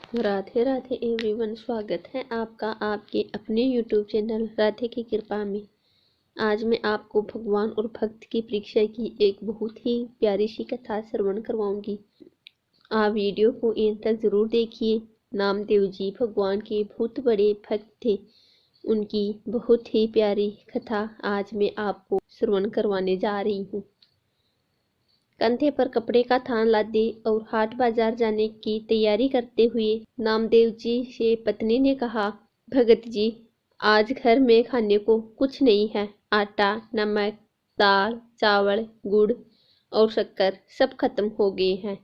Radhe Radhe everyone, स्वागत है आपका आपके अपने यूट्यूब चैनल राधे की कृपा में। आज मैं आपको भगवान और भक्त की परीक्षा की एक बहुत ही प्यारी सी कथा श्रवण करवाऊंगी। आप वीडियो को एंड तक ज़रूर देखिए। नामदेव जी भगवान के बहुत बड़े भक्त थे। उनकी बहुत ही प्यारी कथा आज मैं आपको श्रवण करवाने जा रही हूँ। कंधे पर कपड़े का थान लादे और हाट बाजार जाने की तैयारी करते हुए नामदेव जी से पत्नी ने कहा, भगत जी, आज घर में खाने को कुछ नहीं है। आटा, नमक, दाल, चावल, गुड़ और शक्कर सब खत्म हो गए हैं।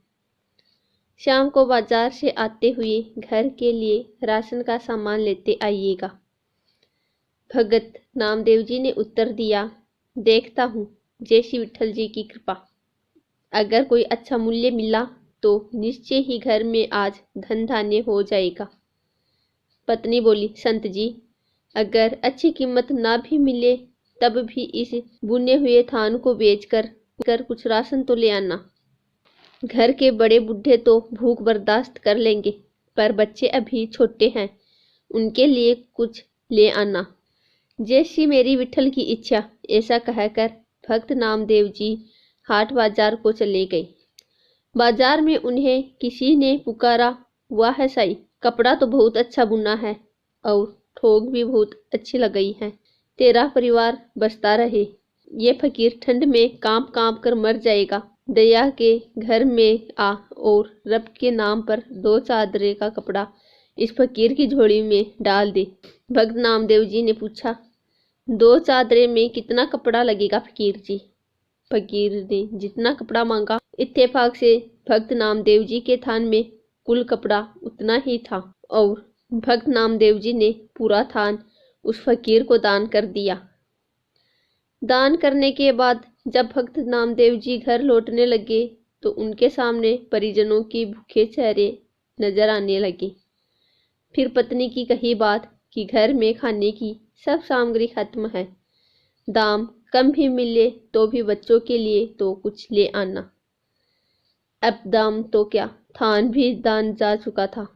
शाम को बाजार से आते हुए घर के लिए राशन का सामान लेते आइएगा। भगत नामदेव जी ने उत्तर दिया, देखता हूँ, जय श्री विठल जी की कृपा। अगर कोई अच्छा मूल्य मिला तो निश्चय ही घर में आज धन धान्य हो जाएगा। पत्नी बोली, संत जी, अगर अच्छी कीमत ना भी मिले तब भी इस बुने हुए थान को बेचकर कुछ राशन तो ले आना। घर के बड़े बूढ़े तो भूख बर्दाश्त कर लेंगे, पर बच्चे अभी छोटे हैं, उनके लिए कुछ ले आना। जैसी मेरी विठल की इच्छा। ऐसा कहकर भक्त नामदेव जी हाट बाजार को चले गए। बाजार में उन्हें किसी ने पुकारा, वाह साई, कपड़ा तो बहुत अच्छा बुना है और ठोक भी बहुत अच्छी लगाई है। तेरा परिवार बसता रहे। ये फकीर ठंड में कांप कांप कर मर जाएगा। दया के घर में आ और रब के नाम पर 2 चादरे का कपड़ा इस फकीर की झोली में डाल दे। भक्त नामदेव जी ने पूछा, 2 चादरे में कितना कपड़ा लगेगा फकीर जी? फकीर ने जितना कपड़ा मांगा। इत्तेफाक से भक्त नामदेव जी के थान में कुल कपड़ा उतना ही था और भक्त नामदेव जी ने पूरा थान उस फकीर को दान कर दिया। दान करने के बाद जब भक्त नामदेव जी घर लौटने लगे तो उनके सामने परिजनों के भूखे चेहरे नजर आने लगे। फिर पत्नी की कही बात कि घर में खाने की सब सामग्री खत्म है, दाम कम भी मिले तो भी बच्चों के लिए तो कुछ ले आना। अब दाम तो क्या, थान भी दान जा चुका था।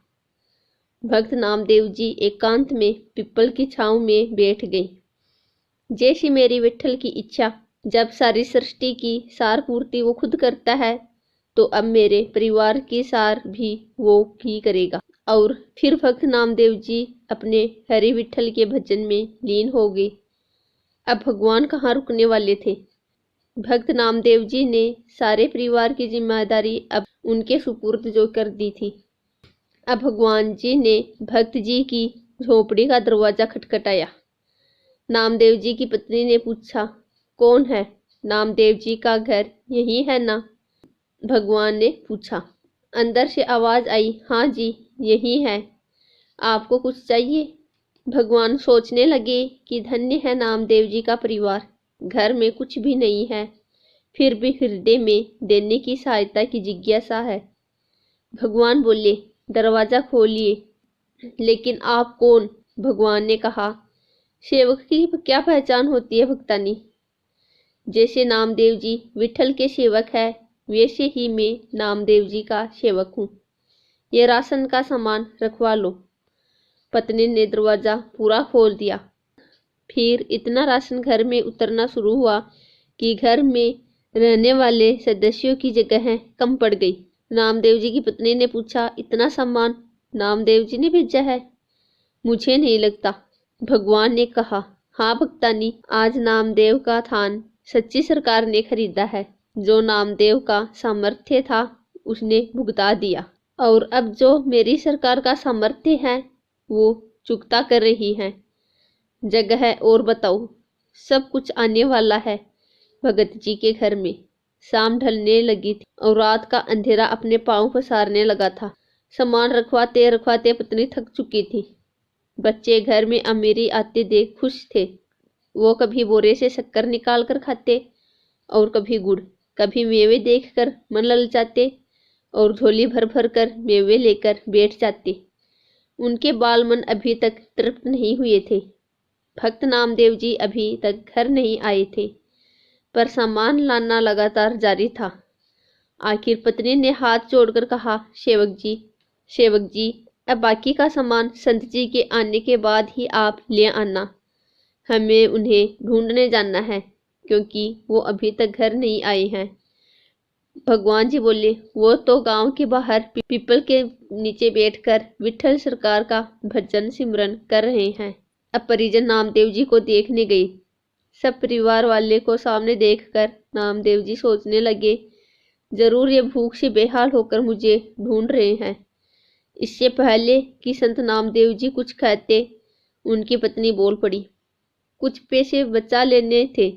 भक्त नामदेव जी एकांत में पीपल की छांव में बैठ गए। जैसी मेरी विठल की इच्छा। जब सारी सृष्टि की सार पूर्ति वो खुद करता है तो अब मेरे परिवार की सार भी वो ही करेगा। और फिर भक्त नामदेव जी अपने हरि विठल के भजन में लीन हो गए। अब भगवान कहाँ रुकने वाले थे। भक्त नामदेव जी ने सारे परिवार की जिम्मेदारी अब उनके सुपुर्द जो कर दी थी। अब भगवान जी ने भक्त जी की झोपड़ी का दरवाजा खटखटाया। नामदेव जी की पत्नी ने पूछा, कौन है? नामदेव जी का घर यही है ना? भगवान ने पूछा। अंदर से आवाज आई, हाँ जी यही है। आपको कुछ चाहिए? भगवान सोचने लगे कि धन्य है नामदेव जी का परिवार। घर में कुछ भी नहीं है, फिर भी हृदय में देने की सहायता की जिज्ञासा है। भगवान बोले, दरवाजा खोलिए। लेकिन आप कौन? भगवान ने कहा, सेवक की क्या पहचान होती है भक्तानी? जैसे नामदेव जी विठल के सेवक है, वैसे ही मैं नामदेव जी का सेवक हूँ। ये राशन का सामान रखवा लो। पत्नी ने दरवाजा पूरा खोल दिया। फिर इतना राशन घर में उतरना शुरू हुआ कि घर में रहने वाले सदस्यों की जगह कम पड़ गई। नामदेव जी की पत्नी ने पूछा, इतना सामान नामदेव जी ने भेजा है? मुझे नहीं लगता। भगवान ने कहा, हाँ भक्तानी, आज नामदेव का थान सच्ची सरकार ने खरीदा है। जो नामदेव का सामर्थ्य था उसने भुगता दिया, और अब जो मेरी सरकार का सामर्थ्य है वो चुकता कर रही है। जगह और बताओ, सब कुछ आने वाला है। भगत जी के घर में शाम ढलने लगी थी और रात का अंधेरा अपने पांव पसारने लगा था। सामान रखवाते रखवाते पत्नी थक चुकी थी। बच्चे घर में अमीरी आते देख खुश थे। वो कभी बोरे से शक्कर निकाल कर खाते और कभी गुड़, कभी मेवे देखकर मन ललचाते और झोली भर भर कर मेवे लेकर बैठ जाते। उनके बाल मन अभी तक तृप्त नहीं हुए थे। भक्त नामदेव जी अभी तक घर नहीं आए थे, पर सामान लाना लगातार जारी था। आखिर पत्नी ने हाथ जोड़कर कहा, सेवक जी, अब बाकी का सामान संत जी के आने के बाद ही आप ले आना। हमें उन्हें ढूंढने जाना है क्योंकि वो अभी तक घर नहीं आए हैं। भगवान जी बोले, वो तो गांव के बाहर पीपल के नीचे बैठकर विठल सरकार का भजन सिमरन कर रहे हैं। अब परिजन नामदेव जी को देखने गए। सब परिवार वाले को सामने देखकर नामदेव जी सोचने लगे, जरूर ये भूख से बेहाल होकर मुझे ढूंढ रहे हैं। इससे पहले कि संत नामदेव जी कुछ कहते, उनकी पत्नी बोल पड़ी, कुछ पैसे बचा लेने थे।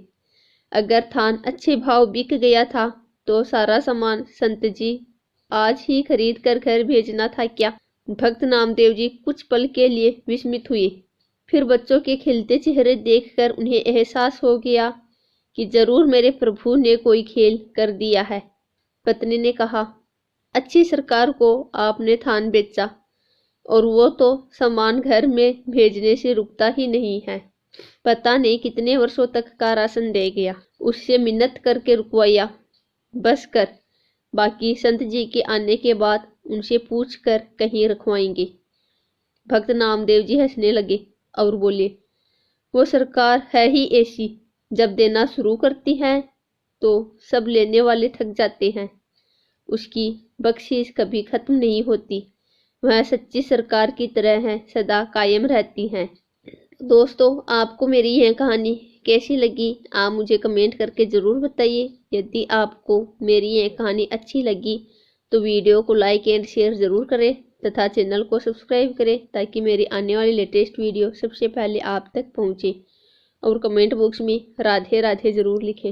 अगर थान अच्छे भाव बिक गया था तो सारा सामान संत जी आज ही खरीद कर घर भेजना था क्या? भक्त नामदेव जी कुछ पल के लिए विस्मित हुए। फिर बच्चों के खिलते चेहरे देखकर उन्हें एहसास हो गया कि जरूर मेरे प्रभु ने कोई खेल कर दिया है। पत्नी ने कहा, अच्छी सरकार को आपने थान बेचा और वो तो सामान घर में भेजने से रुकता ही नहीं है। पता नहीं कितने वर्षों तक का राशन दे गया, उससे मिन्नत करके रुकवाया। बस कर, बाकी संत जी के आने के बाद उनसे पूछ कर कहीं रखवाएंगे। भक्त नामदेव जी हंसने लगे और बोले, वो सरकार है ही ऐसी, जब देना शुरू करती है तो सब लेने वाले थक जाते हैं। उसकी बख्शीश कभी खत्म नहीं होती। वह सच्ची सरकार की तरह है, सदा कायम रहती हैं। दोस्तों, आपको मेरी यह कहानी कैसी लगी आप मुझे कमेंट करके ज़रूर बताइए। यदि आपको मेरी यह कहानी अच्छी लगी तो वीडियो को लाइक एंड शेयर ज़रूर करें तथा चैनल को सब्सक्राइब करें ताकि मेरी आने वाली लेटेस्ट वीडियो सबसे पहले आप तक पहुंचे। और कमेंट बॉक्स में राधे राधे ज़रूर लिखें।